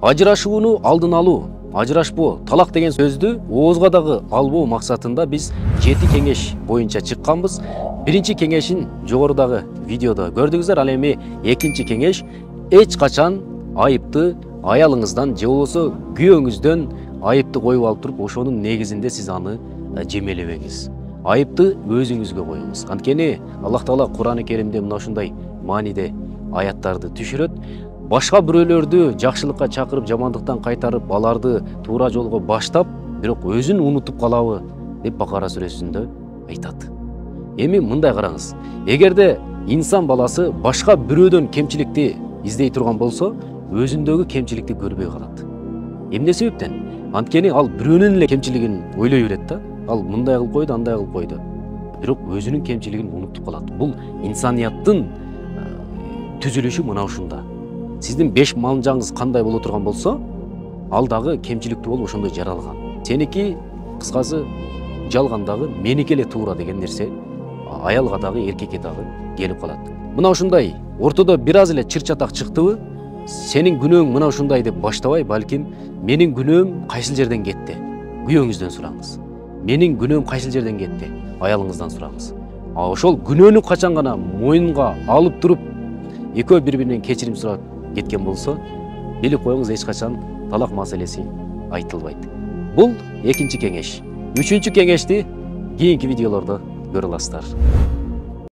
Ажырашууну алдын алуу, ажырашпоо, талак деген сөздү оозго дагы албоо максатында биз 7 кеңеш боюнча чыкканбыз. Биринчи кеңешин жогорудагы видеодо көрдүңүздөр. Ал эми экинчи кеңеш: эч качан айыпты аялыңыздан же болбосо күйөөңүздөн айыпты коюп алып туруп, ошонун негизинде сиз аны жемелебеңиз. Айыпты өзүңүзгө коюңуз. Анткени Аллах Таала Кур'ан-ы Керимде мына ушундай мааниде аяттарды түшүрөт. Башка бирөөлөрдү жакшылыкка чакырып, жамандыктан кайтарып, аларды туура жолго баштап, бирок өзүн унутуп калабы деп Бакара сүрөсүндө айтат. Эми мындай караңыз. Эгерде инсан баласы башка бирөөдөн кемчиликти издей турган болсо, өзүндөгү кемчиликти көрбөй калат. Эмне себептен? Анткени ал бирөөнүн эле кемчилигин ойлой берет да. Ал мындай кылып койду, андай кылып койду. Бирок өзүнүн кемчилигин унутуп калат. Бул инсанияттын түзүлүшү мына ушунда. Сиздин 5 малжаңыз кандай боло турган болсо, ал дагы кемчиликтүү болуп ошондой жаралган. Сеники кыскасы жалгандагы меники эле туура деген нерсе аялга дагы, эркекке дагы келип калат. Мына ушундай ортодо бир аз эле чыр-чатак чыктыбы, сенин күнөөң мына ушундай деп баштабай, балким менин күнөөм кайсыл жерден кетти? Күйөөңүздөн сураңыз. Менин күнөөм кайсыл жерден кетти? Аялыңыздан сураңыз. Ошол күнөөнү качан гана мойнунга алып туруп, экөө бири-биринен кечирим сурап кеткен болсо, билип коюңуз, эч качан талак маселеси айтылбайт. Бул экинчи кеңеш. Үчүнчү кеңешти кийинки видеолордо көрө аласыздар.